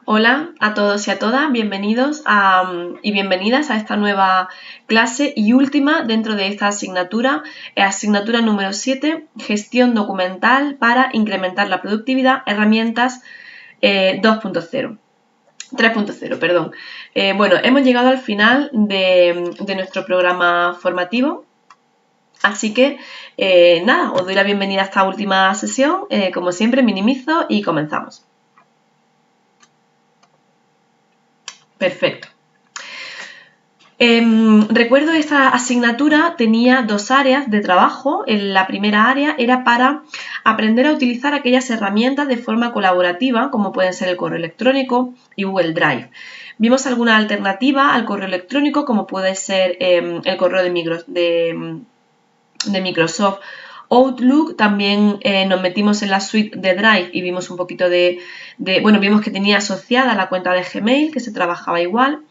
Hola a todos y a todas, bienvenidos y bienvenidas a esta nueva clase y última dentro de esta asignatura, asignatura número 7, gestión documental para incrementar la productividad, herramientas 2.0. 3.0, perdón. Bueno, hemos llegado al final de nuestro programa formativo, así que nada, os doy la bienvenida a esta última sesión, como siempre minimizo y comenzamos. Perfecto. Recuerdo esta asignatura tenía dos áreas de trabajo. La primera área era para aprender a utilizar aquellas herramientas de forma colaborativa, como pueden ser el correo electrónico y Google Drive. Vimos alguna alternativa al correo electrónico, como puede ser el correo de Microsoft Outlook. También nos metimos en la suite de Drive y vimos un poquito vimos que tenía asociada la cuenta de Gmail, que se trabajaba igual.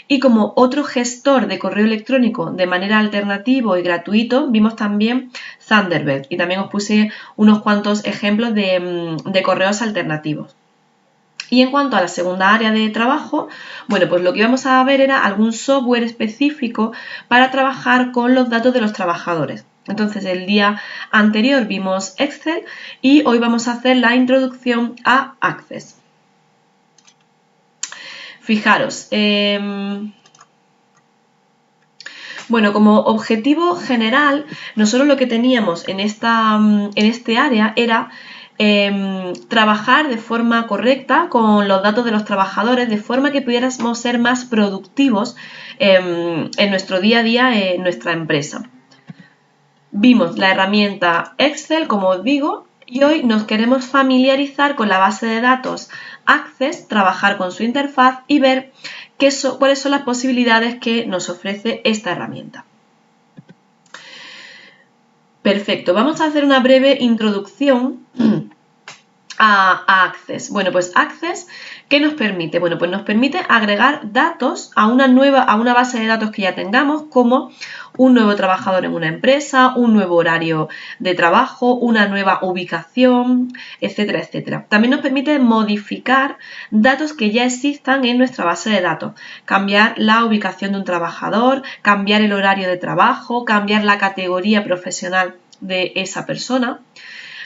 Y como otro gestor de correo electrónico de manera alternativo y gratuito, vimos también Thunderbird. Y también os puse unos cuantos ejemplos de correos alternativos. Y en cuanto a la segunda área de trabajo, bueno, pues lo que íbamos a ver era algún software específico para trabajar con los datos de los trabajadores. Entonces, el día anterior vimos Excel y hoy vamos a hacer la introducción a Access. Fijaros, bueno, como objetivo general, nosotros lo que teníamos en este área era trabajar de forma correcta con los datos de los trabajadores, de forma que pudiéramos ser más productivos en nuestro día a día en nuestra empresa. Vimos la herramienta Excel, como os digo, y hoy nos queremos familiarizar con la base de datos Access, trabajar con su interfaz y ver cuáles son las posibilidades que nos ofrece esta herramienta. Perfecto, vamos a hacer una breve introducción a Access. Bueno, pues Access, ¿qué nos permite? Bueno, pues nos permite agregar datos a una base de datos que ya tengamos, como un nuevo trabajador en una empresa, un nuevo horario de trabajo, una nueva ubicación, etcétera, etcétera. También nos permite modificar datos que ya existan en nuestra base de datos, cambiar la ubicación de un trabajador, cambiar el horario de trabajo, cambiar la categoría profesional de esa persona.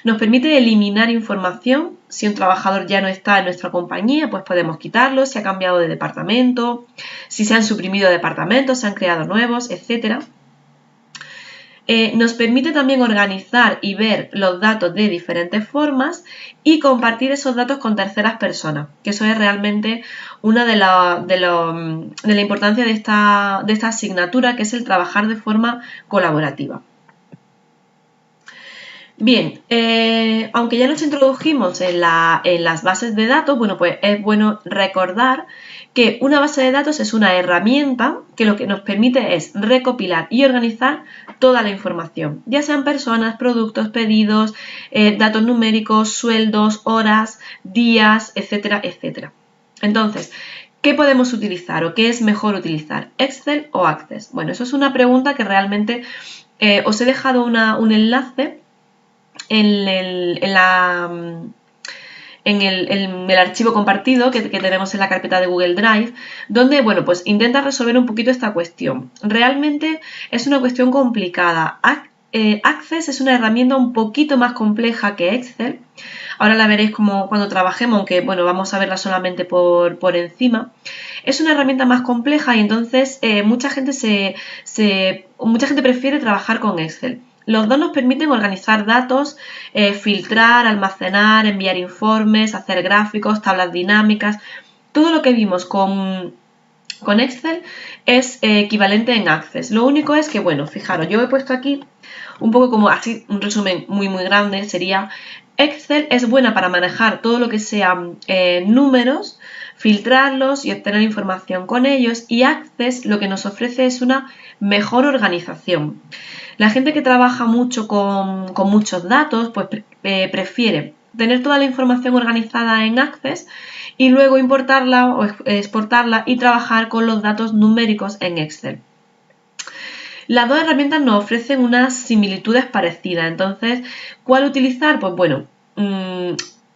Nos permite eliminar información. Si un trabajador ya no está en nuestra compañía, pues podemos quitarlo, si ha cambiado de departamento, si se han suprimido departamentos, se han creado nuevos, etc. Nos permite también organizar y ver los datos de diferentes formas y compartir esos datos con terceras personas, que eso es realmente una de la importancia de esta asignatura, que es el trabajar de forma colaborativa. Bien, aunque ya nos introdujimos en las bases de datos, bueno, pues es bueno recordar que una base de datos es una herramienta que lo que nos permite es recopilar y organizar toda la información, ya sean personas, productos, pedidos, datos numéricos, sueldos, horas, días, etcétera, etcétera. Entonces, ¿qué podemos utilizar o qué es mejor utilizar? ¿Excel o Access? Bueno, eso es una pregunta que realmente os he dejado un enlace en el archivo compartido que tenemos en la carpeta de Google Drive, donde, bueno, pues intenta resolver un poquito esta cuestión. Realmente es una cuestión complicada. Access es una herramienta un poquito más compleja que Excel. Ahora la veréis como cuando trabajemos, aunque, bueno, vamos a verla solamente por encima. Es una herramienta más compleja y entonces mucha gente prefiere trabajar con Excel. Los dos nos permiten organizar datos, filtrar, almacenar, enviar informes, hacer gráficos, tablas dinámicas. Todo lo que vimos con Excel es equivalente en Access. Lo único es que, bueno, fijaros, yo he puesto aquí un poco como así, un resumen muy grande, sería: Excel es buena para manejar todo lo que sean números, filtrarlos y obtener información con ellos, y Access lo que nos ofrece es una mejor organización. La gente que trabaja mucho con muchos datos, pues prefiere tener toda la información organizada en Access y luego importarla o exportarla y trabajar con los datos numéricos en Excel. Las dos herramientas nos ofrecen unas similitudes parecidas, entonces, ¿cuál utilizar? Pues bueno,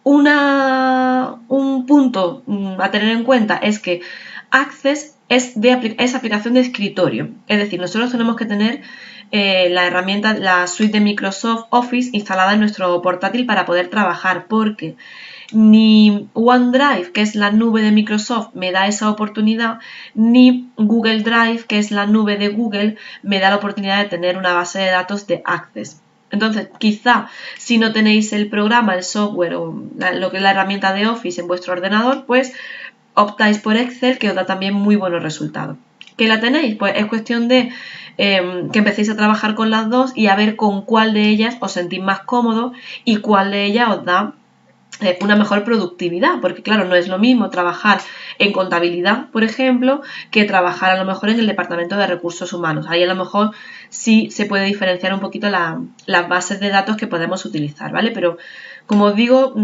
un un punto a tener en cuenta es que Access es aplicación de escritorio, es decir, nosotros tenemos que tener la herramienta, la suite de Microsoft Office instalada en nuestro portátil para poder trabajar, porque ni OneDrive, que es la nube de Microsoft, me da esa oportunidad, ni Google Drive, que es la nube de Google, me da la oportunidad de tener una base de datos de Access. Entonces, quizá si no tenéis el programa, el software o lo que es la herramienta de Office en vuestro ordenador, pues optáis por Excel, que os da también muy buenos resultados. ¿Que la tenéis? Pues es cuestión de que empecéis a trabajar con las dos y a ver con cuál de ellas os sentís más cómodos y cuál de ellas os da una mejor productividad, porque claro, no es lo mismo trabajar en contabilidad, por ejemplo, que trabajar a lo mejor en el departamento de recursos humanos. Ahí a lo mejor sí se puede diferenciar un poquito las bases de datos que podemos utilizar, ¿vale? Pero como os digo,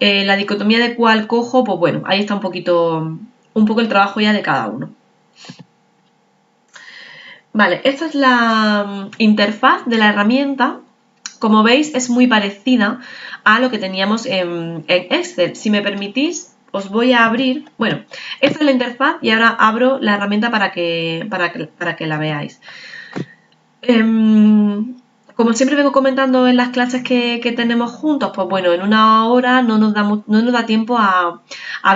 la dicotomía de cuál cojo, pues bueno, ahí está un poco el trabajo ya de cada uno. Vale, esta es la interfaz de la herramienta. Como veis, es muy parecida a lo que teníamos en Excel. Si me permitís, os voy a abrir. Bueno, esta es la interfaz y ahora abro la herramienta para que la veáis. Como siempre vengo comentando en las clases que tenemos juntos, pues bueno, en una hora no nos da tiempo a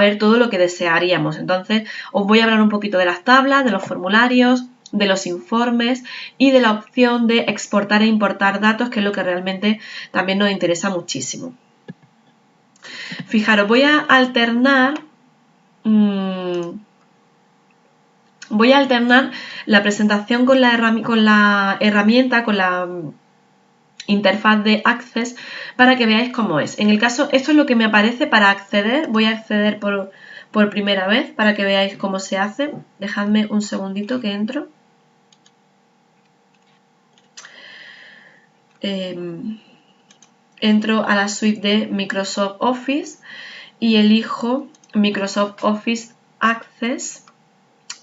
ver todo lo que desearíamos. Entonces, os voy a hablar un poquito de las tablas, de los formularios, de los informes y de la opción de exportar e importar datos, que es lo que realmente también nos interesa muchísimo. Fijaros, voy a alternar la presentación con la herramienta, con la interfaz de Access, para que veáis cómo es. En el caso, esto es lo que me aparece para acceder. Voy a acceder por primera vez para que veáis cómo se hace. Dejadme un segundito que entro. Entro a la suite de Microsoft Office y elijo Microsoft Office Access,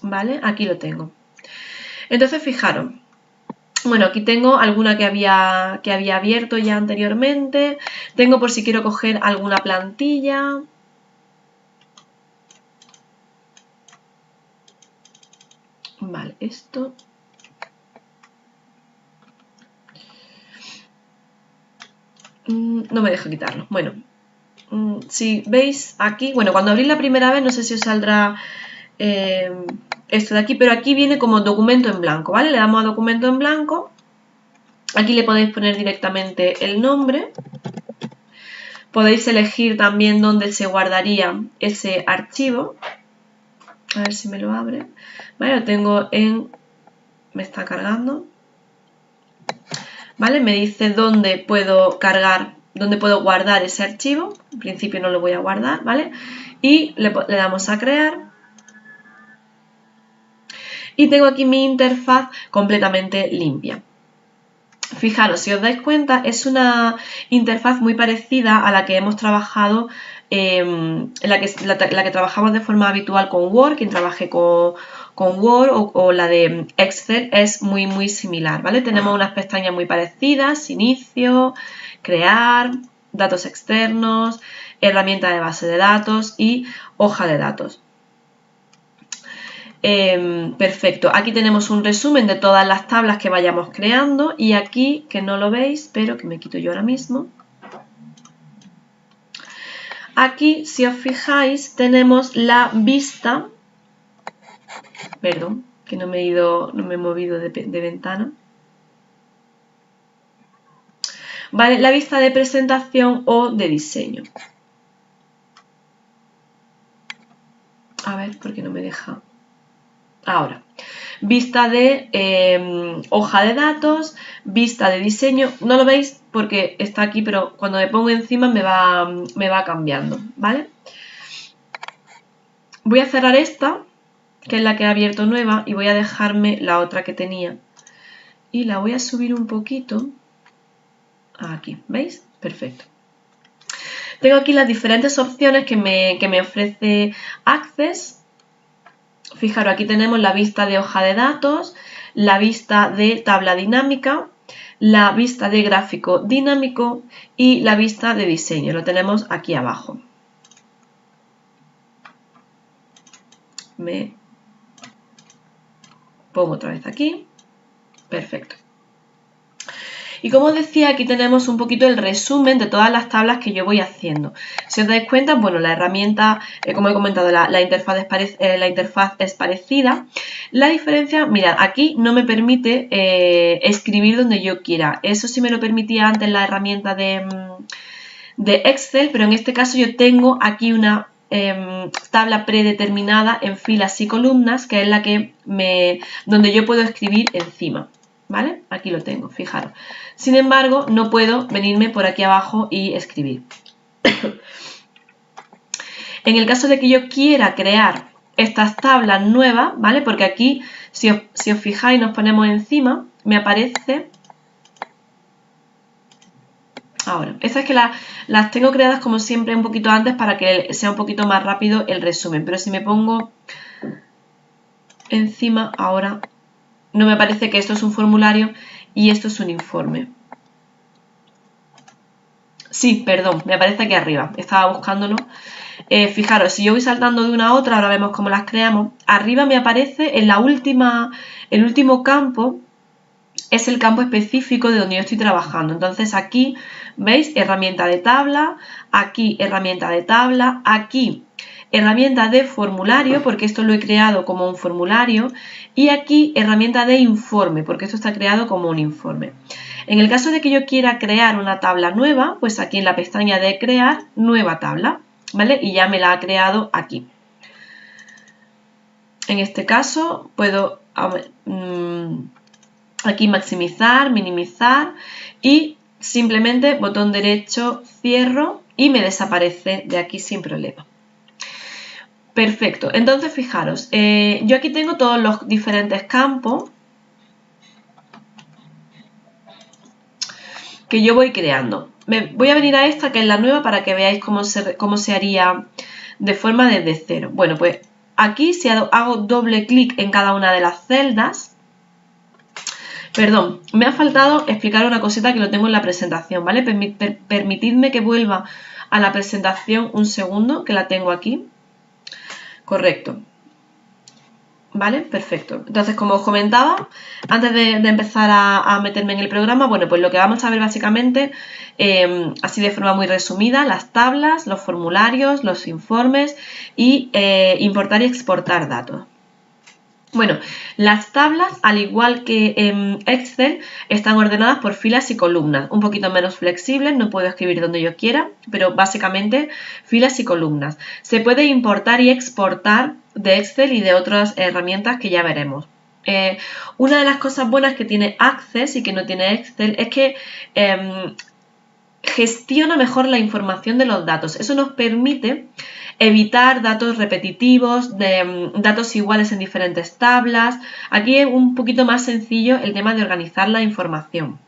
¿vale? Aquí lo tengo. Entonces, fijaros, bueno, aquí tengo alguna que había abierto ya anteriormente, tengo por si quiero coger alguna plantilla. Vale, esto... no me deja quitarlo. Bueno, si veis aquí, bueno, cuando abrís la primera vez, no sé si os saldrá esto de aquí, pero aquí viene como documento en blanco, ¿vale? Le damos a documento en blanco. Aquí le podéis poner directamente el nombre. Podéis elegir también dónde se guardaría ese archivo. A ver si me lo abre. Vale, lo tengo en... me está cargando. ¿Vale? Me dice dónde puedo cargar, dónde puedo guardar ese archivo. En principio no lo voy a guardar, ¿vale? Y le damos a crear. Y tengo aquí mi interfaz completamente limpia. Fijaros, si os dais cuenta, es una interfaz muy parecida a la que hemos trabajado, la que trabajamos de forma habitual con Word. Quien trabaje con Word o la de Excel es muy similar, ¿vale? Tenemos unas pestañas muy parecidas: inicio, crear, datos externos, herramienta de base de datos y hoja de datos. Perfecto, aquí tenemos un resumen de todas las tablas que vayamos creando y aquí, que no lo veis, pero que me quito yo ahora mismo, aquí, si os fijáis, tenemos la vista, perdón, que no me he movido de ventana, vale, la vista de presentación o de diseño. A ver, ¿por qué no me deja? Ahora, vista de hoja de datos, vista de diseño. No lo veis porque está aquí, pero cuando me pongo encima me va cambiando, ¿vale? Voy a cerrar esta, que es la que he abierto nueva, y voy a dejarme la otra que tenía. Y la voy a subir un poquito. Aquí, ¿veis? Perfecto. Tengo aquí las diferentes opciones que me ofrece Access. Fijaros, aquí tenemos la vista de hoja de datos, la vista de tabla dinámica, la vista de gráfico dinámico y la vista de diseño. Lo tenemos aquí abajo. me pongo otra vez aquí. Perfecto. Y como os decía, aquí tenemos un poquito el resumen de todas las tablas que yo voy haciendo. Si os dais cuenta, bueno, la herramienta, como he comentado, la interfaz es parecida. La diferencia, mirad, aquí no me permite escribir donde yo quiera. Eso sí me lo permitía antes la herramienta de Excel, pero en este caso yo tengo aquí una tabla predeterminada en filas y columnas, que es la que donde yo puedo escribir encima. ¿Vale? Aquí lo tengo, fijaros. Sin embargo, no puedo venirme por aquí abajo y escribir. En el caso de que yo quiera crear estas tablas nuevas, ¿vale? Porque aquí, si os fijáis, nos ponemos encima, me aparece... Ahora, estas es que las tengo creadas como siempre un poquito antes para que sea un poquito más rápido el resumen. Pero si me pongo encima, ahora no me parece que esto es un formulario y esto es un informe. Sí, perdón, me aparece aquí arriba, estaba buscándolo. Fijaros, si yo voy saltando de una a otra, ahora vemos cómo las creamos. Arriba me aparece en el último campo, es el campo específico de donde yo estoy trabajando. Entonces aquí, ¿veis? Herramienta de tabla, aquí herramienta de tabla, aquí herramienta de formulario, porque esto lo he creado como un formulario, y aquí herramienta de informe, porque esto está creado como un informe. En el caso de que yo quiera crear una tabla nueva, pues aquí en la pestaña de crear, nueva tabla, ¿vale? Y ya me la ha creado aquí. En este caso puedo aquí maximizar, minimizar y simplemente botón derecho, cierro y me desaparece de aquí sin problema. Perfecto, entonces fijaros, yo aquí tengo todos los diferentes campos que yo voy creando. Voy a venir a esta que es la nueva para que veáis cómo se haría de forma desde cero. Bueno, pues aquí si hago doble clic en cada una de las celdas, perdón, me ha faltado explicar una cosita que lo tengo en la presentación, ¿vale? Permitidme que vuelva a la presentación un segundo, que la tengo aquí. Correcto. ¿Vale? Perfecto. Entonces, como os comentaba, antes de empezar a meterme en el programa, bueno, pues lo que vamos a ver básicamente, así de forma muy resumida, las tablas, los formularios, los informes y importar y exportar datos. Bueno, las tablas, al igual que en Excel, están ordenadas por filas y columnas, un poquito menos flexibles, no puedo escribir donde yo quiera, pero básicamente filas y columnas. Se puede importar y exportar de Excel y de otras herramientas que ya veremos. Una de las cosas buenas que tiene Access y que no tiene Excel es que gestiona mejor la información de los datos. Eso nos permite evitar datos repetitivos, datos iguales en diferentes tablas. Aquí es un poquito más sencillo el tema de organizar la información.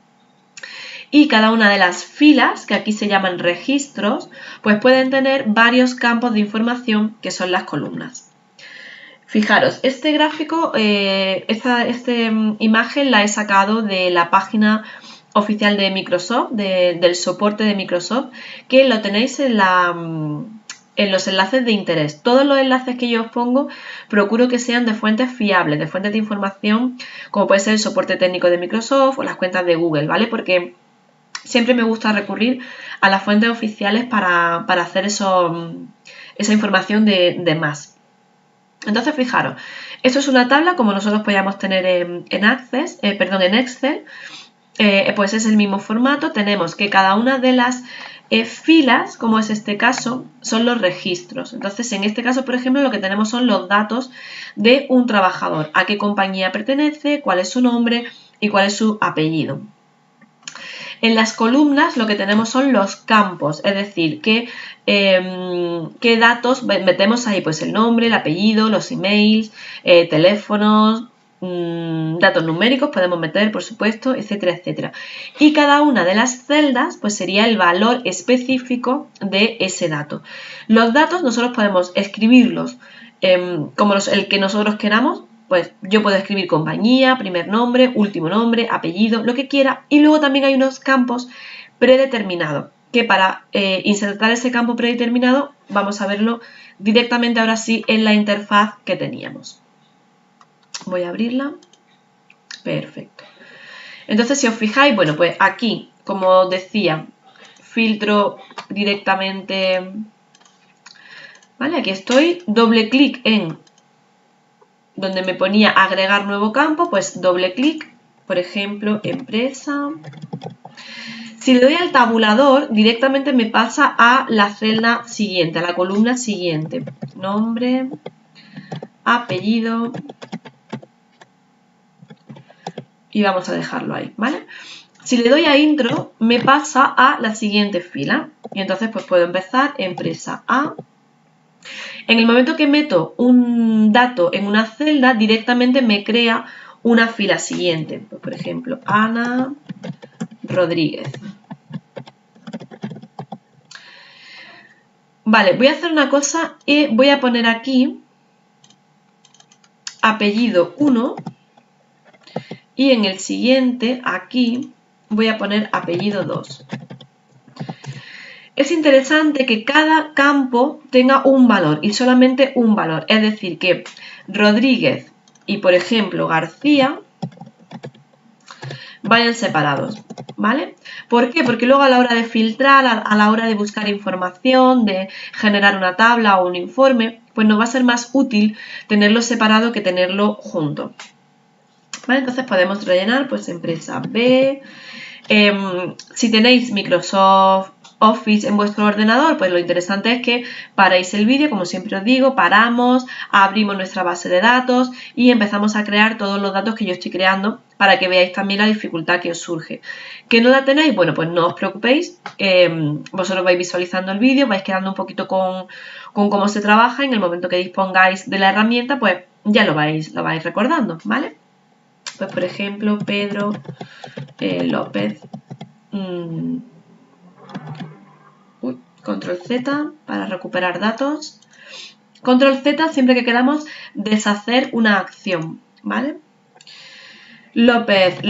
Y cada una de las filas, que aquí se llaman registros, pues pueden tener varios campos de información que son las columnas. Fijaros, este gráfico, esta imagen la he sacado de la página oficial de Microsoft, del soporte de Microsoft, que lo tenéis en los enlaces de interés. Todos los enlaces que yo os pongo procuro que sean de fuentes fiables, de fuentes de información, como puede ser el soporte técnico de Microsoft o las cuentas de Google, ¿vale? Porque siempre me gusta recurrir a las fuentes oficiales para hacer esa información de más. Entonces, fijaros, esto es una tabla como nosotros podríamos tener en Excel. Pues es el mismo formato. Tenemos que cada una de las filas, como es este caso, son los registros. Entonces, en este caso, por ejemplo, lo que tenemos son los datos de un trabajador, a qué compañía pertenece, cuál es su nombre y cuál es su apellido. En las columnas lo que tenemos son los campos, es decir, qué datos metemos ahí, pues el nombre, el apellido, los emails, teléfonos, datos numéricos podemos meter, por supuesto, etcétera, etcétera. Y cada una de las celdas pues sería el valor específico de ese dato. Los datos nosotros podemos escribirlos como el que nosotros queramos. Pues yo puedo escribir compañía, primer nombre, último nombre, apellido, lo que quiera. Y luego también hay unos campos predeterminados. que para insertar ese campo predeterminado vamos a verlo directamente ahora sí en la interfaz que teníamos. Voy a abrirla. Perfecto. Entonces, si os fijáis, bueno, pues aquí, como os decía, filtro directamente, ¿vale? Aquí estoy, doble clic en donde me ponía agregar nuevo campo, pues doble clic, por ejemplo, empresa. Si le doy al tabulador, directamente me pasa a la celda siguiente, a la columna siguiente. Nombre, apellido, y vamos a dejarlo ahí, ¿vale? Si le doy a intro, me pasa a la siguiente fila. Y entonces pues puedo empezar empresa A. En el momento que meto un dato en una celda, directamente me crea una fila siguiente. Pues, por ejemplo, Ana Rodríguez. Vale, voy a hacer una cosa y voy a poner aquí apellido 1 y en el siguiente, aquí, voy a poner apellido 2. Es interesante que cada campo tenga un valor y solamente un valor. Es decir, que Rodríguez y, por ejemplo, García vayan separados, ¿vale? ¿Por qué? Porque luego a la hora de filtrar, a la hora de buscar información, de generar una tabla o un informe, pues nos va a ser más útil tenerlo separado que tenerlo junto. ¿Vale? Entonces podemos rellenar pues empresa B. Si tenéis Microsoft Office en vuestro ordenador, pues lo interesante es que paráis el vídeo, como siempre os digo, paramos, abrimos nuestra base de datos y empezamos a crear todos los datos que yo estoy creando para que veáis también la dificultad que os surge. ¿Que no la tenéis? Bueno, pues no os preocupéis, vosotros vais visualizando el vídeo, vais quedando un poquito con cómo se trabaja, en el momento que dispongáis de la herramienta, pues ya lo vais recordando, ¿vale? Pues por ejemplo, Pedro López. Control Z para recuperar datos. Control Z siempre que queramos deshacer una acción, ¿vale? López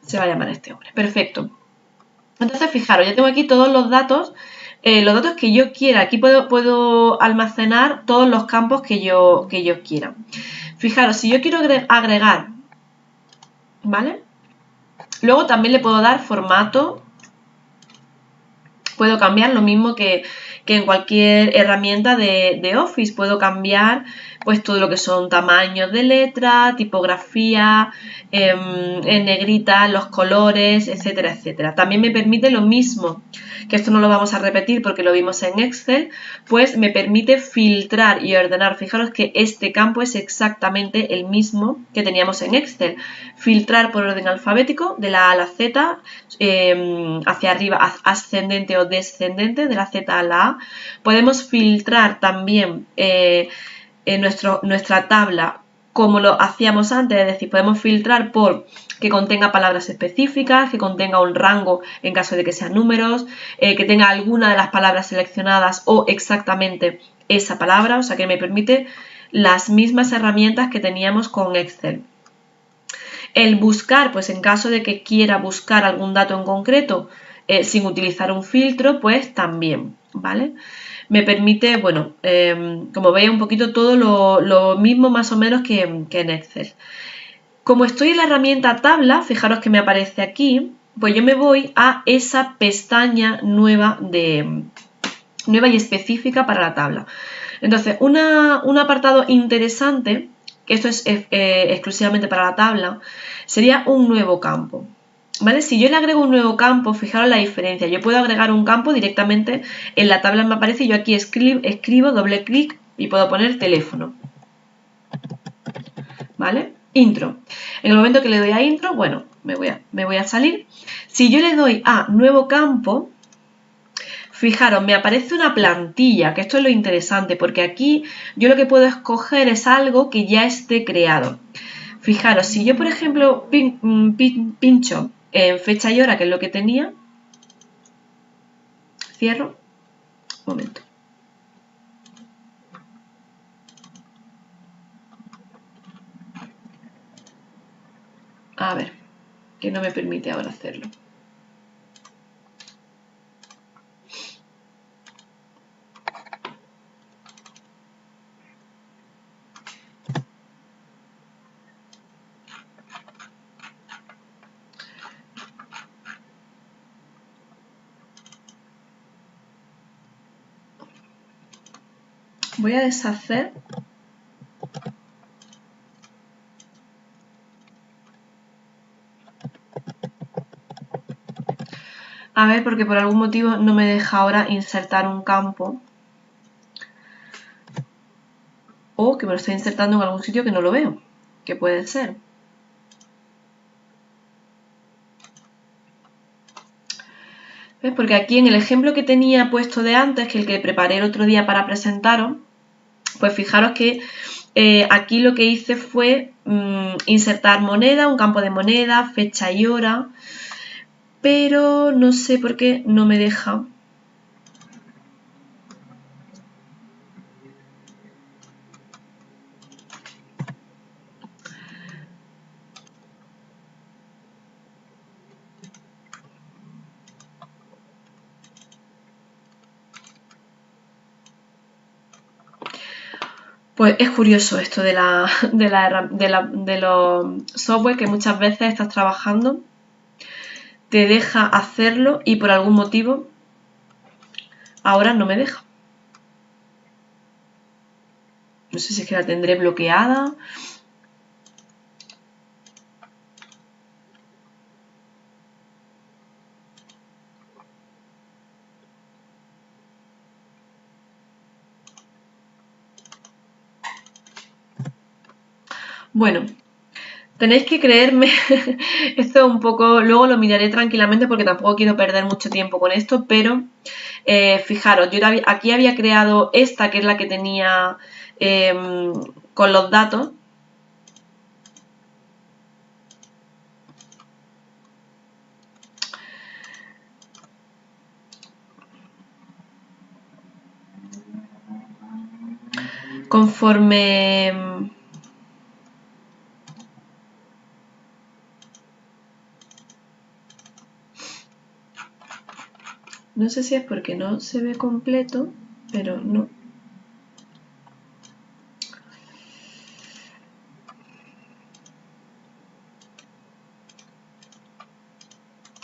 se va a llamar este hombre. Perfecto. Entonces, fijaros, ya tengo aquí todos los datos que yo quiera. Aquí puedo almacenar todos los campos que yo quiera. Fijaros, si yo quiero agregar, ¿vale? Luego también le puedo dar formato. Puedo cambiar lo mismo que en cualquier herramienta de Office. Puedo cambiar pues todo lo que son tamaños de letra, tipografía, en negrita, los colores, etcétera, etcétera. También me permite lo mismo, que esto no lo vamos a repetir porque lo vimos en Excel, pues me permite filtrar y ordenar. Fijaros que este campo es exactamente el mismo que teníamos en Excel. Filtrar por orden alfabético, de la A a la Z, hacia arriba, ascendente o descendente, de la Z a la A. Podemos filtrar también nuestra tabla como lo hacíamos antes, es decir, podemos filtrar por que contenga palabras específicas, que contenga un rango en caso de que sean números, que tenga alguna de las palabras seleccionadas o exactamente esa palabra, o sea que me permite las mismas herramientas que teníamos con Excel. El buscar, pues en caso de que quiera buscar algún dato en concreto sin utilizar un filtro, pues también, ¿vale? Me permite, bueno, como veis un poquito todo lo mismo más o menos que en Excel. Como estoy en la herramienta tabla, fijaros que me aparece aquí, pues yo me voy a esa pestaña nueva y específica para la tabla. Entonces, un apartado interesante, que esto es exclusivamente para la tabla, sería un nuevo campo. ¿Vale? Si yo le agrego un nuevo campo, fijaros la diferencia. Yo puedo agregar un campo directamente en la tabla, me aparece, yo aquí escribo, doble clic y puedo poner teléfono. ¿Vale? Intro. En el momento que le doy a intro, bueno, me voy a salir. Si yo le doy a nuevo campo, fijaros, me aparece una plantilla, que esto es lo interesante, porque aquí yo lo que puedo escoger es algo que ya esté creado. Fijaros, si yo, por ejemplo, pincho en fecha y hora, que es lo que tenía, cierro, un momento. A ver, que no me permite ahora hacerlo. Voy a deshacer. A ver, porque por algún motivo no me deja ahora insertar un campo. O que me lo estoy insertando en algún sitio que no lo veo. ¿Qué puede ser? ¿Ves? Porque aquí en el ejemplo que tenía puesto de antes, que el que preparé el otro día para presentaros, pues fijaros que aquí lo que hice fue insertar moneda, un campo de moneda, fecha y hora, pero no sé por qué no me deja. Pues es curioso esto de los software que muchas veces estás trabajando, te deja hacerlo y por algún motivo ahora no me deja. No sé si es que la tendré bloqueada. Bueno, tenéis que creerme, esto es un poco, luego lo miraré tranquilamente porque tampoco quiero perder mucho tiempo con esto, pero fijaros, yo aquí había creado esta que es la que tenía con los datos. Conforme no sé si es porque no se ve completo, pero no.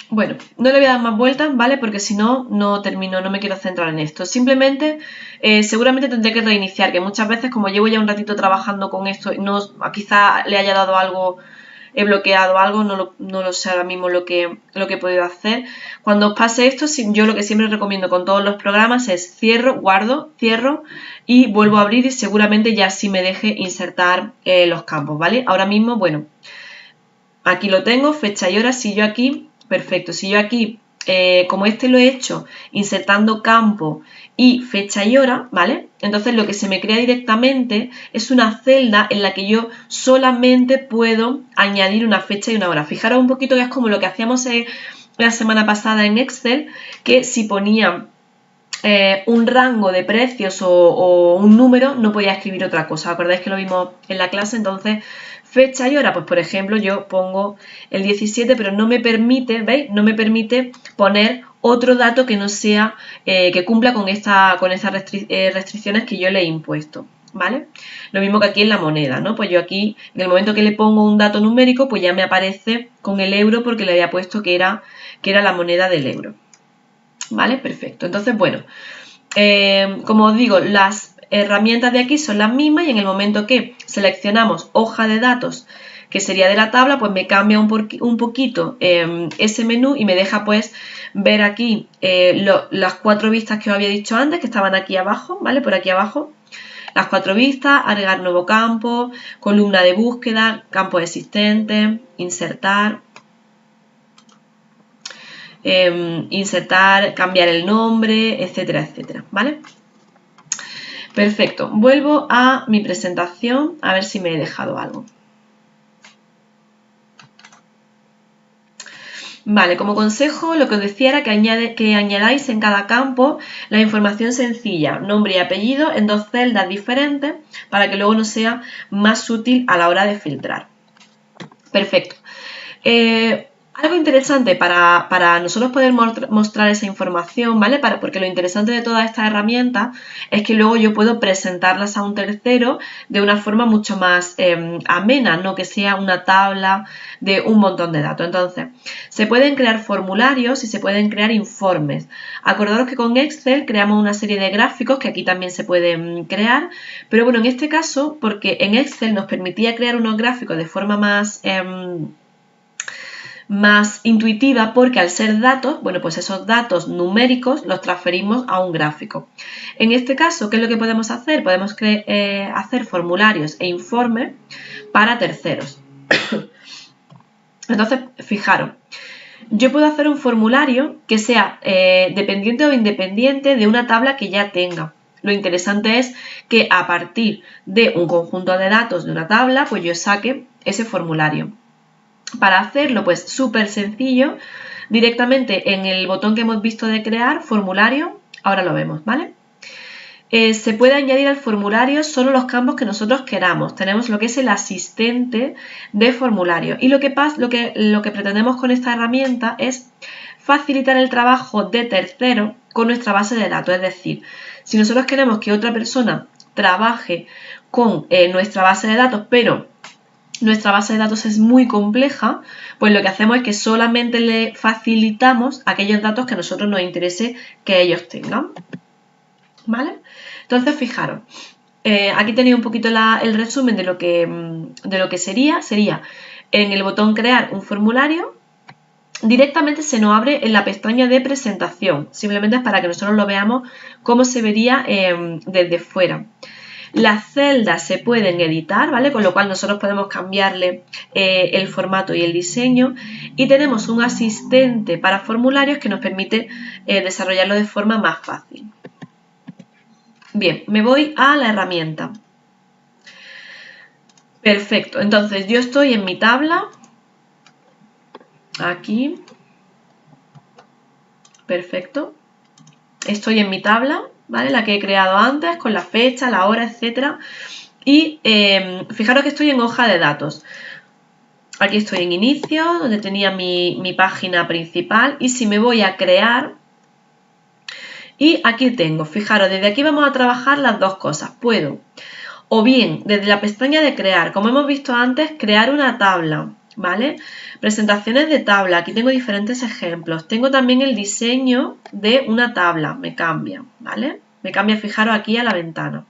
Bueno, no le voy a dar más vueltas, ¿vale? Porque si no, no termino, no me quiero centrar en esto. Simplemente, seguramente tendré que reiniciar, que muchas veces, como llevo ya un ratito trabajando con esto, no, quizá le haya dado algo, he bloqueado algo, no lo sé ahora mismo lo que he podido hacer. Cuando os pase esto, yo lo que siempre recomiendo con todos los programas es cierro, guardo, cierro y vuelvo a abrir y seguramente ya sí me deje insertar los campos, ¿vale? Ahora mismo, bueno, aquí lo tengo, fecha y hora, si yo aquí, perfecto, si yo aquí, como este lo he hecho insertando campo y fecha y hora, ¿vale? Entonces lo que se me crea directamente es una celda en la que yo solamente puedo añadir una fecha y una hora. Fijaros un poquito que es como lo que hacíamos la semana pasada en Excel, que si ponía un rango de precios o un número, no podía escribir otra cosa. ¿Acordáis que lo vimos en la clase? Entonces, fecha y hora, pues por ejemplo, yo pongo el 17, pero no me permite, ¿veis? No me permite poner otro dato que no sea, que cumpla con esas restricciones que yo le he impuesto, ¿vale? Lo mismo que aquí en la moneda, ¿no? Pues yo aquí, en el momento que le pongo un dato numérico, pues ya me aparece con el euro porque le había puesto que era la moneda del euro. ¿Vale? Perfecto. Entonces, bueno, como os digo, las herramientas de aquí son las mismas y en el momento que seleccionamos hoja de datos, que sería de la tabla, pues me cambia un poquito ese menú y me deja pues ver aquí las 4 vistas que os había dicho antes, que estaban aquí abajo, ¿vale? Por aquí abajo. Las 4 vistas, agregar nuevo campo, columna de búsqueda, campo existente, insertar, insertar, cambiar el nombre, etcétera, etcétera, ¿vale? Perfecto, vuelvo a mi presentación a ver si me he dejado algo. Vale, como consejo lo que os decía era que añadáis en cada campo la información sencilla, nombre y apellido en 2 celdas diferentes para que luego nos sea más útil a la hora de filtrar. Perfecto. Algo interesante para nosotros poder mostrar esa información, ¿vale? Porque lo interesante de todas estas herramientas es que luego yo puedo presentarlas a un tercero de una forma mucho más amena, no que sea una tabla de un montón de datos. Entonces, se pueden crear formularios y se pueden crear informes. Acordaros que con Excel creamos una serie de gráficos que aquí también se pueden crear, pero bueno, en este caso, porque en Excel nos permitía crear unos gráficos de forma más intuitiva, porque al ser datos, bueno, pues esos datos numéricos los transferimos a un gráfico. En este caso, ¿qué es lo que podemos hacer? Podemos hacer formularios e informes para terceros. Entonces, fijaros, yo puedo hacer un formulario que sea dependiente o independiente de una tabla que ya tenga. Lo interesante es que a partir de un conjunto de datos de una tabla, pues yo saque ese formulario. Para hacerlo, pues súper sencillo, directamente en el botón que hemos visto de crear, formulario, ahora lo vemos, ¿vale? Se puede añadir al formulario solo los campos que nosotros queramos. Tenemos lo que es el asistente de formulario. Y lo que pretendemos con esta herramienta es facilitar el trabajo de tercero con nuestra base de datos. Es decir, si nosotros queremos que otra persona trabaje con nuestra base de datos, pero nuestra base de datos es muy compleja, pues lo que hacemos es que solamente le facilitamos aquellos datos que a nosotros nos interese que ellos tengan. ¿Vale? Entonces, fijaros, aquí tenéis un poquito el resumen de lo que sería en el botón crear un formulario, directamente se nos abre en la pestaña de presentación, simplemente es para que nosotros lo veamos cómo se vería desde fuera. Las celdas se pueden editar, ¿vale? Con lo cual nosotros podemos cambiarle el formato y el diseño, y tenemos un asistente para formularios que nos permite desarrollarlo de forma más fácil. Bien, me voy a la herramienta. Perfecto, entonces yo estoy en mi tabla, aquí, perfecto, estoy en mi tabla, ¿vale? La que he creado antes, con la fecha, la hora, etcétera. Y fijaros que estoy en hoja de datos. Aquí estoy en inicio, donde tenía mi página principal. Y si me voy a crear, y aquí tengo, fijaros, desde aquí vamos a trabajar las dos cosas. Puedo, o bien, desde la pestaña de crear, como hemos visto antes, crear una tabla, ¿vale? Presentaciones de tabla, aquí tengo diferentes ejemplos. Tengo también el diseño de una tabla, me cambia, ¿vale? Me cambia, fijaros, aquí a la ventana.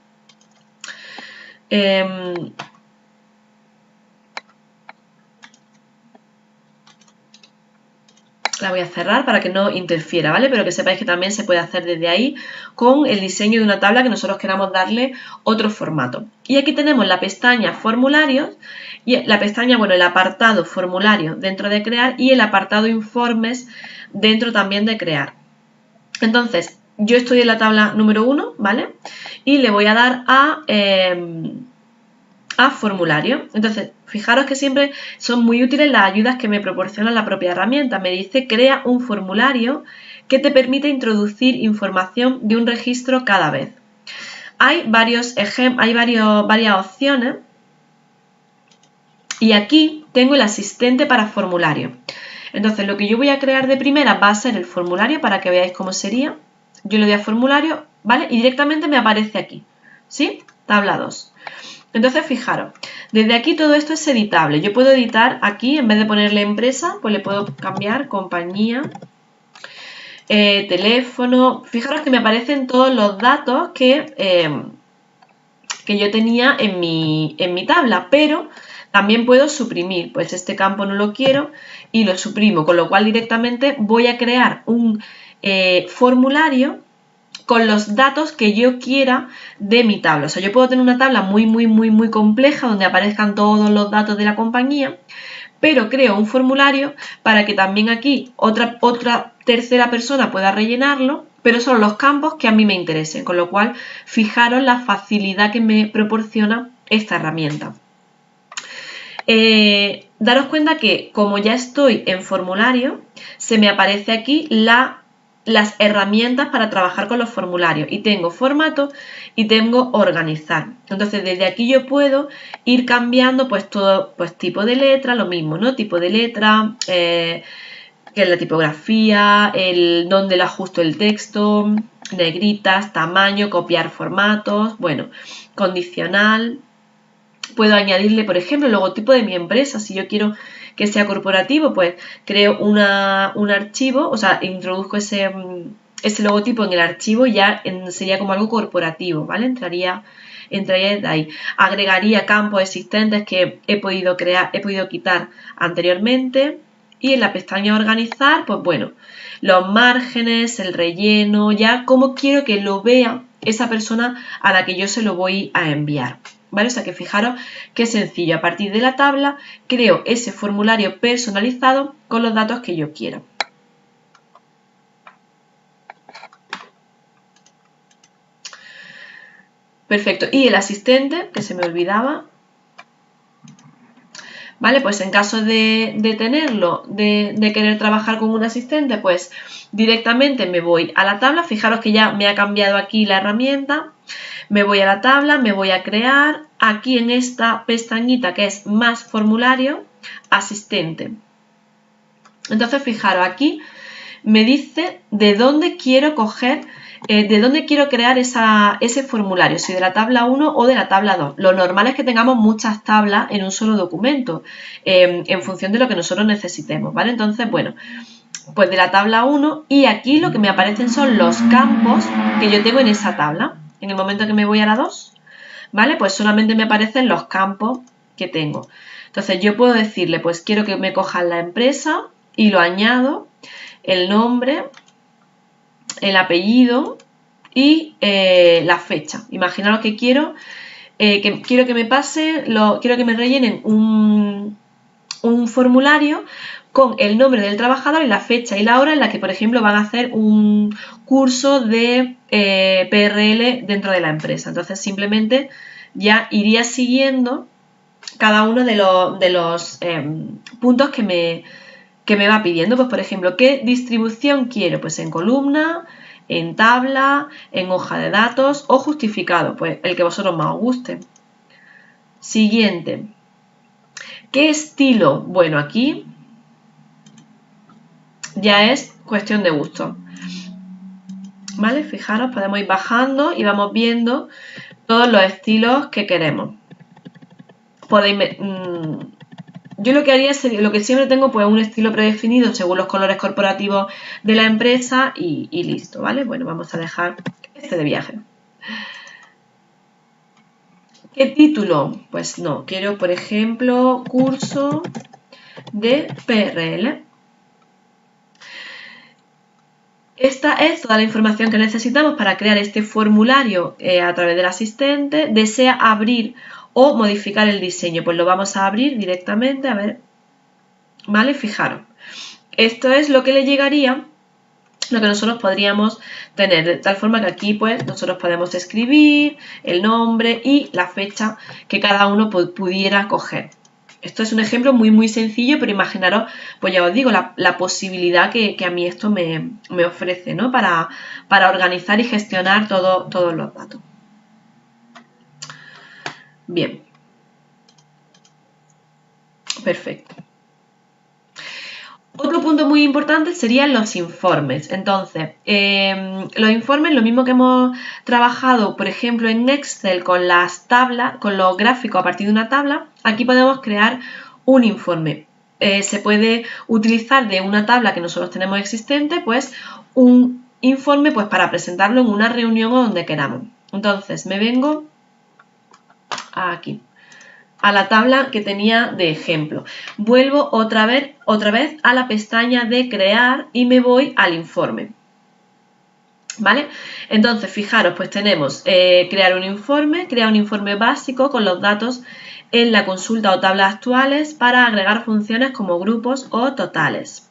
La voy a cerrar para que no interfiera, ¿vale? Pero que sepáis que también se puede hacer desde ahí con el diseño de una tabla que nosotros queramos darle otro formato. Y aquí tenemos la pestaña formularios y la pestaña, bueno, el apartado formulario dentro de crear y el apartado informes dentro también de crear. Entonces, yo estoy en la tabla número 1, ¿vale? Y le voy a dar a formulario. Entonces, fijaros que siempre son muy útiles las ayudas que me proporciona la propia herramienta. Me dice, crea un formulario que te permite introducir información de un registro cada vez. Hay varias opciones y aquí tengo el asistente para formulario. Entonces, lo que yo voy a crear de primera va a ser el formulario para que veáis cómo sería. Yo le doy a formulario, ¿vale? Y directamente me aparece aquí, ¿sí? Tabla 2. Entonces, fijaros, desde aquí todo esto es editable. Yo puedo editar aquí, en vez de ponerle empresa, pues le puedo cambiar compañía, teléfono. Fijaros que me aparecen todos los datos que yo tenía en mi tabla, pero también puedo suprimir. Pues este campo no lo quiero y lo suprimo, con lo cual directamente voy a crear un formulario con los datos que yo quiera de mi tabla. O sea, yo puedo tener una tabla muy compleja donde aparezcan todos los datos de la compañía, pero creo un formulario para que también aquí otra tercera persona pueda rellenarlo, pero son los campos que a mí me interesen, con lo cual fijaros la facilidad que me proporciona esta herramienta. Daros cuenta que como ya estoy en formulario, se me aparece aquí la las herramientas para trabajar con los formularios y tengo formato y tengo organizar. Entonces desde aquí yo puedo ir cambiando pues todo, pues tipo de letra, lo mismo, ¿no? Tipo de letra, que es la tipografía, el dónde le ajusto el texto, negritas, tamaño, copiar formatos, bueno, condicional. Puedo añadirle, por ejemplo, el logotipo de mi empresa. Si yo quiero que sea corporativo, pues creo un archivo, o sea, introduzco ese logotipo en el archivo y ya sería como algo corporativo, ¿vale? Entraría desde ahí. Agregaría campos existentes que he podido quitar anteriormente. Y en la pestaña organizar, pues bueno, los márgenes, el relleno, ya cómo quiero que lo vea esa persona a la que yo se lo voy a enviar. ¿Vale? O sea que fijaros qué sencillo. A partir de la tabla creo ese formulario personalizado con los datos que yo quiero. Perfecto. Y el asistente, que se me olvidaba. ¿Vale? Pues en caso de tenerlo, de querer trabajar con un asistente, pues directamente me voy a la tabla. Fijaros que ya me ha cambiado aquí la herramienta. Me voy a la tabla, me voy a crear. Aquí en esta pestañita que es más formulario, asistente. Entonces fijaros, aquí me dice de dónde quiero coger, de dónde quiero crear ese formulario, si de la tabla 1 o de la tabla 2. Lo normal es que tengamos muchas tablas en un solo documento, en función de lo que nosotros necesitemos, ¿vale? Entonces, bueno, pues de la tabla 1 y aquí lo que me aparecen son los campos que yo tengo en esa tabla. En el momento que me voy a la 2, ¿vale? Pues solamente me aparecen los campos que tengo. Entonces yo puedo decirle, pues quiero que me cojan la empresa y lo añado, el nombre, el apellido y la fecha. Imaginaros que quiero que me pase, quiero que me rellenen un formulario con el nombre del trabajador y la fecha y la hora en la que, por ejemplo, van a hacer un curso de PRL dentro de la empresa. Entonces, simplemente ya iría siguiendo cada uno de los puntos que me va pidiendo. Pues, por ejemplo, ¿qué distribución quiero? Pues en columna, en tabla, en hoja de datos o justificado, pues el que vosotros más os guste. Siguiente. ¿Qué estilo? Bueno, aquí ya es cuestión de gusto. ¿Vale? Fijaros, podemos ir bajando y vamos viendo todos los estilos que queremos. Podéis... yo lo que haría sería, lo que siempre tengo, pues un estilo predefinido según los colores corporativos de la empresa y listo, ¿vale? Bueno, vamos a dejar este de viaje. ¿Qué título? Pues no, quiero, por ejemplo, curso de PRL. Esta es toda la información que necesitamos para crear este formulario a través del asistente. Desea abrir o modificar el diseño, pues lo vamos a abrir directamente, a ver, ¿vale? Fijaros, esto es lo que le llegaría, lo que nosotros podríamos tener, de tal forma que aquí pues nosotros podemos escribir el nombre y la fecha que cada uno pudiera coger. Esto es un ejemplo muy muy sencillo, pero imaginaros, pues ya os digo, la posibilidad que a mí esto me ofrece, ¿no? Para organizar y gestionar todos los datos. Bien. Perfecto. Otro punto muy importante serían los informes. Entonces, los informes, lo mismo que hemos trabajado, por ejemplo, en Excel con las tablas, con los gráficos a partir de una tabla, aquí podemos crear un informe. Se puede utilizar de una tabla que nosotros tenemos existente, pues un informe pues para presentarlo en una reunión o donde queramos. Entonces, me vengo aquí a la tabla que tenía de ejemplo. Vuelvo otra vez a la pestaña de crear y me voy al informe. ¿Vale? Entonces, fijaros, pues tenemos crear un informe básico con los datos en la consulta o tablas actuales para agregar funciones como grupos o totales.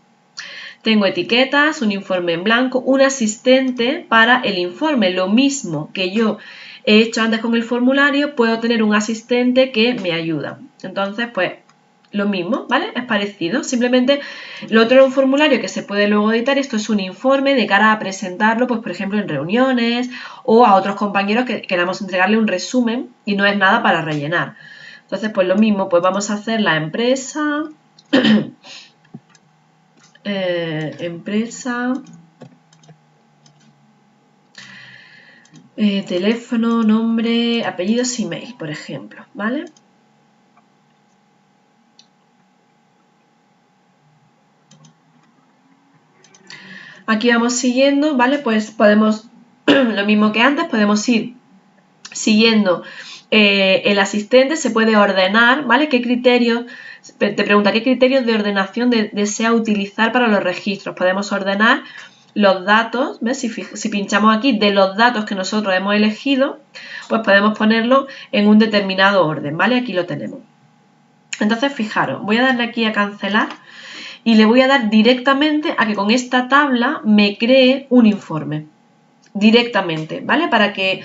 Tengo etiquetas, un informe en blanco, un asistente para el informe, lo mismo que yo he hecho antes con el formulario, puedo tener un asistente que me ayuda. Entonces, pues lo mismo, ¿vale? Es parecido, simplemente lo otro es un formulario que se puede luego editar, esto es un informe de cara a presentarlo, pues por ejemplo en reuniones o a otros compañeros que queramos entregarle un resumen y no es nada para rellenar. Entonces pues lo mismo, pues vamos a hacer la empresa, teléfono, nombre, apellidos, email, por ejemplo, ¿vale? Aquí vamos siguiendo, ¿vale? Pues podemos, lo mismo que antes, podemos ir siguiendo el asistente, se puede ordenar, ¿vale? ¿Qué criterios? Te pregunta qué criterios de ordenación desea utilizar para los registros. Podemos ordenar los datos, ¿ves? Si pinchamos aquí de los datos que nosotros hemos elegido, pues podemos ponerlo en un determinado orden, ¿vale? Aquí lo tenemos. Entonces, fijaros, voy a darle aquí a cancelar y le voy a dar directamente a que con esta tabla me cree un informe. Directamente, ¿vale? Para que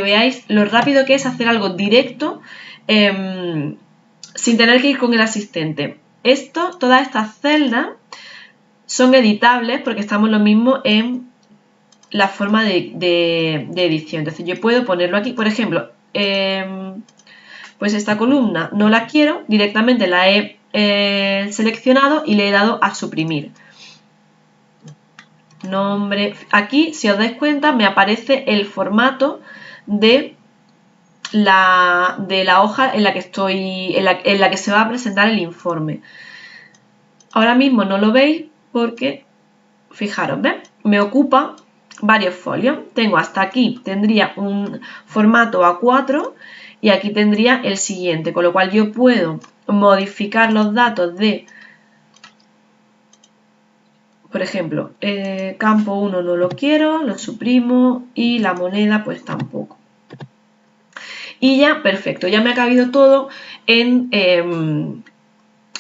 veáis lo rápido que es hacer algo directo sin tener que ir con el asistente. Todas estas celdas son editables porque estamos lo mismo en la forma de edición. Entonces yo puedo ponerlo aquí, por ejemplo, pues esta columna no la quiero, directamente la he seleccionado y le he dado a suprimir. Nombre. Aquí, si os dais cuenta, me aparece el formato de la hoja en la que estoy, en la que se va a presentar el informe. Ahora mismo no lo veis porque, fijaros, ¿ves? Me ocupa varios folios. Tengo hasta aquí, tendría un formato A4 y aquí tendría el siguiente, con lo cual yo puedo modificar los datos de, por ejemplo, campo 1 no lo quiero, lo suprimo y la moneda pues tampoco. Y ya, perfecto, ya me ha cabido todo en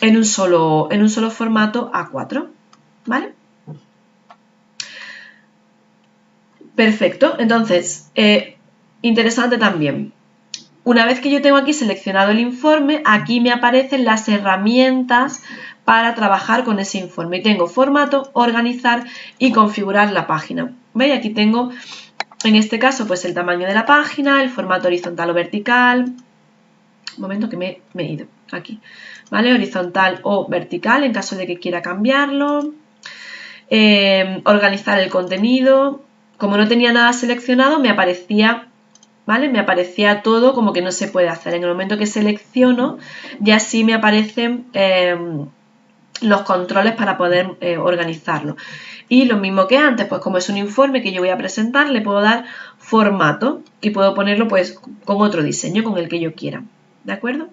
un solo formato A4, ¿vale? Perfecto, entonces, interesante también. Una vez que yo tengo aquí seleccionado el informe, aquí me aparecen las herramientas para trabajar con ese informe. Y tengo formato, organizar y configurar la página. ¿Veis? Aquí tengo, en este caso, pues el tamaño de la página, el formato horizontal o vertical. Un momento que me he ido aquí. ¿Vale? Horizontal o vertical en caso de que quiera cambiarlo. Organizar el contenido. Como no tenía nada seleccionado, me aparecía... ¿Vale? Me aparecía todo como que no se puede hacer. En el momento que selecciono, ya sí me aparecen los controles para poder organizarlo. Y lo mismo que antes, pues como es un informe que yo voy a presentar, le puedo dar formato y puedo ponerlo pues con otro diseño, con el que yo quiera. ¿De acuerdo?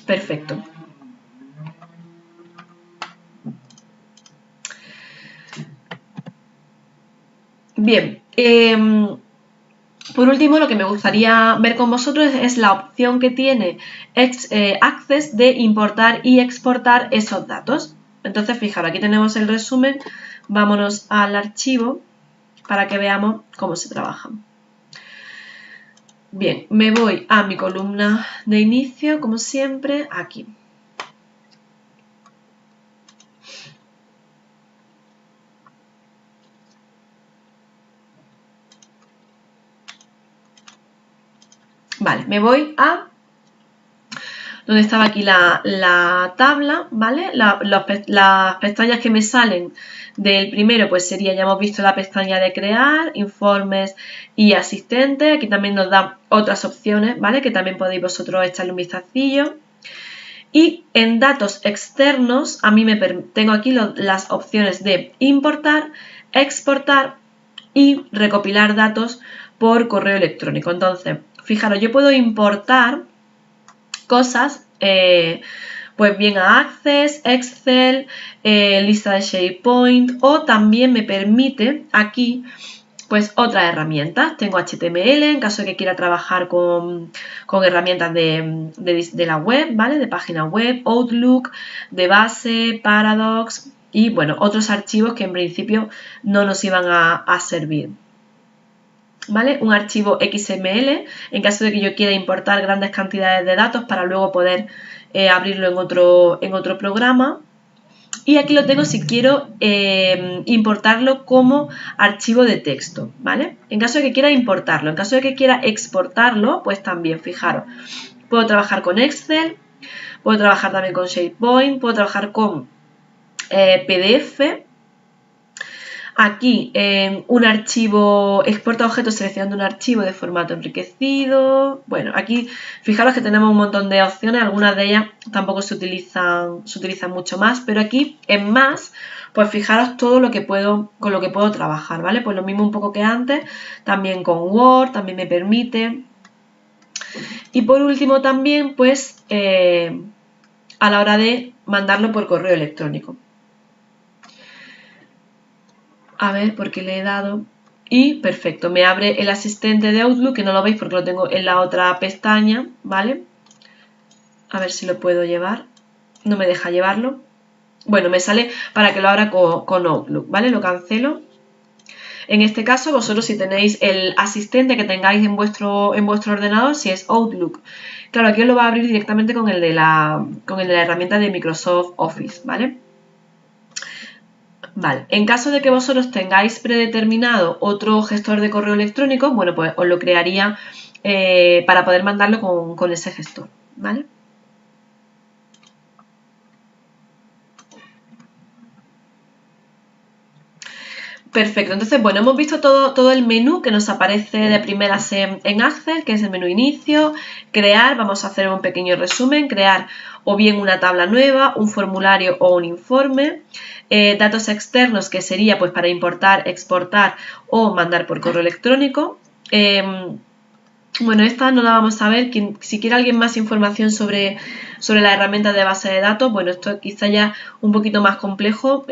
Perfecto. Bien. Por último, lo que me gustaría ver con vosotros es la opción que tiene Access de importar y exportar esos datos. Entonces, fijaros, aquí tenemos el resumen. Vámonos al archivo para que veamos cómo se trabaja. Bien, me voy a mi columna de inicio, como siempre, aquí. Vale, me voy a donde estaba aquí la tabla, ¿vale? Las pestañas que me salen del primero, pues sería, ya hemos visto la pestaña de crear, informes y asistentes. Aquí también nos da otras opciones, ¿vale? Que también podéis vosotros echarle un vistacillo. Y en datos externos, a mí tengo aquí las opciones de importar, exportar y recopilar datos por correo electrónico. Entonces, fijaros, yo puedo importar cosas, pues bien a Access, Excel, lista de SharePoint, o también me permite aquí pues otras herramientas. Tengo HTML en caso de que quiera trabajar con herramientas de la web, ¿vale? De página web, Outlook, de base, Paradox y bueno, otros archivos que en principio no nos iban a servir. ¿vale? Un archivo XML en caso de que yo quiera importar grandes cantidades de datos para luego poder abrirlo en otro programa. Y aquí lo tengo si quiero importarlo como archivo de texto, ¿vale? En caso de que quiera importarlo, en caso de que quiera exportarlo, pues también, fijaros, puedo trabajar con Excel, puedo trabajar también con SharePoint, puedo trabajar con PDF. Aquí un archivo, exporta objetos seleccionando un archivo de formato enriquecido. Bueno, aquí fijaros que tenemos un montón de opciones, algunas de ellas tampoco se utilizan mucho más, pero aquí en más, pues fijaros todo lo que con lo que puedo trabajar, ¿vale? Pues lo mismo un poco que antes, también con Word, también me permite. Y por último también, pues a la hora de mandarlo por correo electrónico. A ver, porque le he dado y perfecto, me abre el asistente de Outlook, que no lo veis porque lo tengo en la otra pestaña, ¿vale? A ver si lo puedo llevar, no me deja llevarlo. Bueno, me sale para que lo abra con Outlook, ¿vale? Lo cancelo. En este caso, vosotros si tenéis el asistente que tengáis en vuestro ordenador, si es Outlook, claro, aquí os lo va a abrir directamente con el de la herramienta de Microsoft Office, ¿vale? Vale, en caso de que vosotros tengáis predeterminado otro gestor de correo electrónico, bueno, pues os lo crearía para poder mandarlo con ese gestor, ¿vale? Perfecto, entonces, bueno, hemos visto todo el menú que nos aparece de primeras en Access, que es el menú inicio, crear, vamos a hacer un pequeño resumen, crear o bien una tabla nueva, un formulario o un informe, datos externos, que sería pues para importar, exportar o mandar por correo electrónico. Bueno, esta no la vamos a ver. Si quiere alguien más información sobre la herramienta de base de datos, bueno, esto quizá ya un poquito más complejo.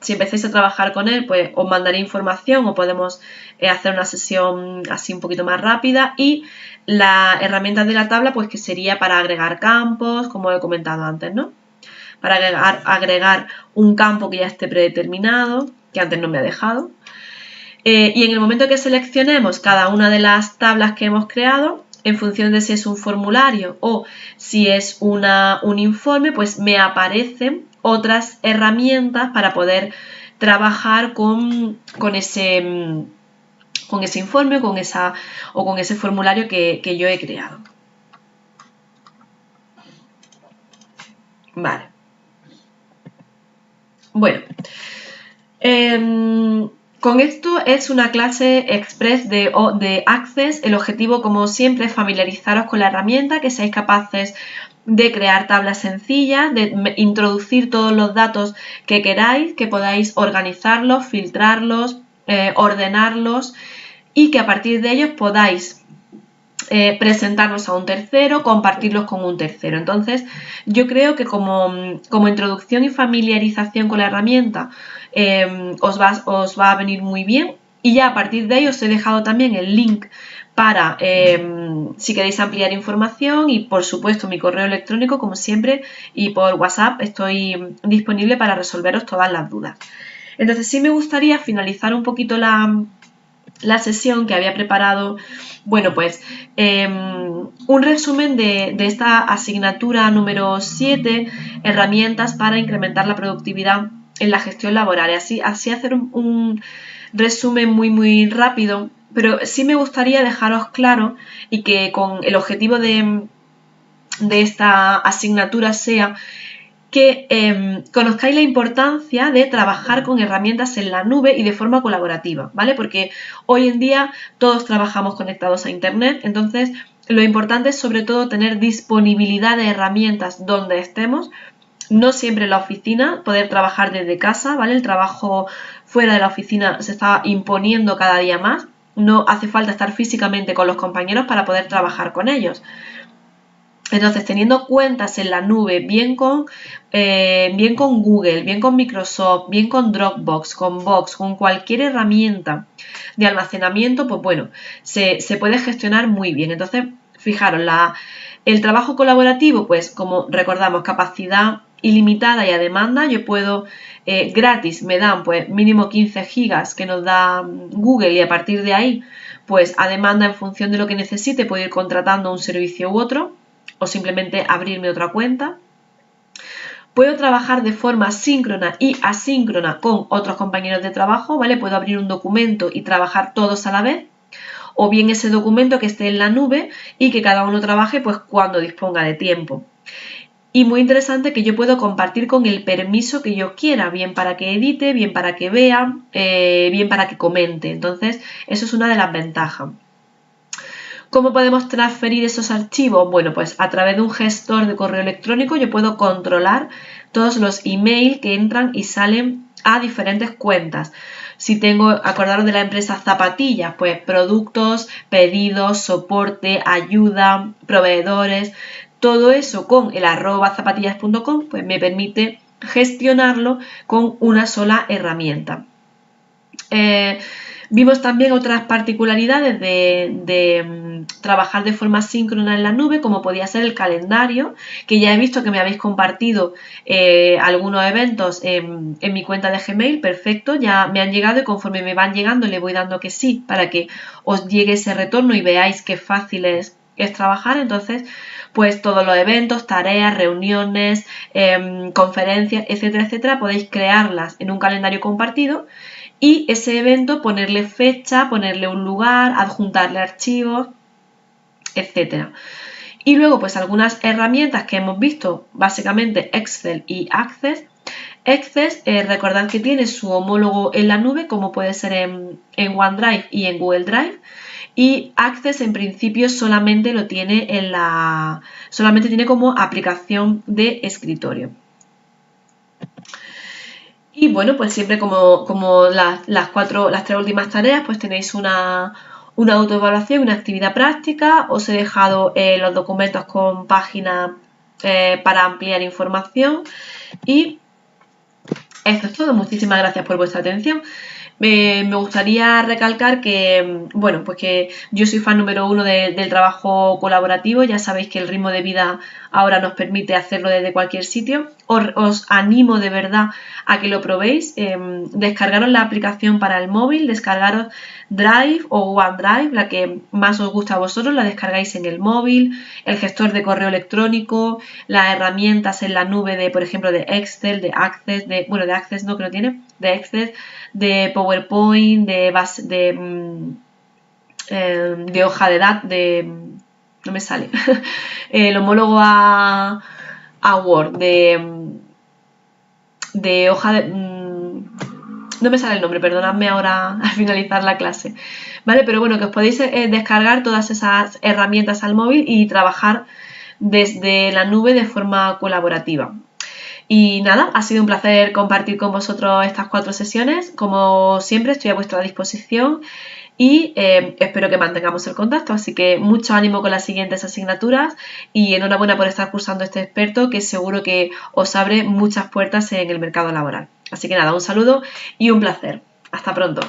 Si empecéis a trabajar con él, pues os mandaré información o podemos hacer una sesión así un poquito más rápida. Y la herramienta de la tabla, pues que sería para agregar campos, como he comentado antes, ¿no? Para agregar un campo que ya esté predeterminado, que antes no me ha dejado. Y en el momento que seleccionemos cada una de las tablas que hemos creado, en función de si es un formulario o si es un informe, pues me aparecen otras herramientas para poder trabajar con ese informe o con ese formulario que yo he creado. Vale. Bueno. Con esto es una clase express de Access. El objetivo, como siempre, es familiarizaros con la herramienta, que seáis capaces de crear tablas sencillas, de introducir todos los datos que queráis, que podáis organizarlos, filtrarlos, ordenarlos y que a partir de ellos podáis presentarlos a un tercero, compartirlos con un tercero. Entonces, yo creo que como introducción y familiarización con la herramienta os va a venir muy bien. Y ya a partir de ahí os he dejado también el link para si queréis ampliar información y por supuesto mi correo electrónico como siempre y por WhatsApp estoy disponible para resolveros todas las dudas. Entonces sí me gustaría finalizar un poquito la sesión que había preparado, bueno, pues un resumen de esta asignatura número 7, herramientas para incrementar la productividad en la gestión laboral. Así hacer un resumen muy rápido, pero sí me gustaría dejaros claro y que con el objetivo de esta asignatura sea que conozcáis la importancia de trabajar con herramientas en la nube y de forma colaborativa, ¿vale? Porque hoy en día todos trabajamos conectados a Internet, entonces lo importante es sobre todo tener disponibilidad de herramientas donde estemos, no siempre en la oficina, poder trabajar desde casa, ¿vale? El trabajo fuera de la oficina se está imponiendo cada día más, no hace falta estar físicamente con los compañeros para poder trabajar con ellos. Entonces, teniendo cuentas en la nube, bien con Google, bien con Microsoft, bien con Dropbox, con Box, con cualquier herramienta de almacenamiento, pues bueno, se puede gestionar muy bien. Entonces, fijaros, el trabajo colaborativo, pues como recordamos, capacidad ilimitada y a demanda. Yo puedo, gratis me dan pues mínimo 15 gigas que nos da Google, y a partir de ahí pues a demanda, en función de lo que necesite, puedo ir contratando un servicio u otro, o simplemente abrirme otra cuenta. Puedo trabajar de forma síncrona y asíncrona con otros compañeros de trabajo, ¿vale? Puedo abrir un documento y trabajar todos a la vez, o bien ese documento que esté en la nube y que cada uno trabaje pues cuando disponga de tiempo. Y muy interesante que yo puedo compartir con el permiso que yo quiera, bien para que edite, bien para que vea, bien para que comente. Entonces, eso es una de las ventajas. ¿Cómo podemos transferir esos archivos? Bueno, pues a través de un gestor de correo electrónico yo puedo controlar todos los emails que entran y salen a diferentes cuentas. Si tengo, acordaros de la empresa Zapatillas, pues productos, pedidos, soporte, ayuda, proveedores, todo eso con el @zapatillas.com, pues me permite gestionarlo con una sola herramienta. Vimos también otras particularidades de trabajar de forma síncrona en la nube, como podía ser el calendario, que ya he visto que me habéis compartido algunos eventos en mi cuenta de Gmail. Perfecto, ya me han llegado, y conforme me van llegando le voy dando que sí, para que os llegue ese retorno y veáis qué fácil es trabajar. Entonces, pues todos los eventos, tareas, reuniones, conferencias, etcétera, etcétera, podéis crearlas en un calendario compartido, y ese evento ponerle fecha, ponerle un lugar, adjuntarle archivos, etcétera. Y luego pues algunas herramientas que hemos visto, básicamente Excel y Access. Access, recordad que tiene su homólogo en la nube, como puede ser en OneDrive y en Google Drive. Y Access en principio solamente lo tiene solamente tiene como aplicación de escritorio. Y bueno, pues siempre como las tres últimas tareas, pues tenéis una autoevaluación, una actividad práctica. Os he dejado los documentos con páginas para ampliar información. Y esto es todo. Muchísimas gracias por vuestra atención. Me gustaría recalcar que, bueno, pues que yo soy fan número 1 del trabajo colaborativo. Ya sabéis que el ritmo de vida ahora nos permite hacerlo desde cualquier sitio. Os animo de verdad a que lo probéis. Descargaros la aplicación para el móvil, descargaros Drive o OneDrive, la que más os gusta a vosotros, la descargáis en el móvil, el gestor de correo electrónico, las herramientas en la nube de, por ejemplo, de Excel, de Access, de Access no, que no tiene, de Excel, de PowerPoint, de hoja de datos, no me sale, el homólogo a Word, de hoja de... no me sale el nombre, perdonadme ahora al finalizar la clase, ¿vale? Pero bueno, que os podéis descargar todas esas herramientas al móvil y trabajar desde la nube de forma colaborativa. Y nada, ha sido un placer compartir con vosotros estas 4 sesiones. Como siempre, estoy a vuestra disposición y espero que mantengamos el contacto. Así que mucho ánimo con las siguientes asignaturas y enhorabuena por estar cursando este experto, que seguro que os abre muchas puertas en el mercado laboral. Así que nada, un saludo y un placer. Hasta pronto.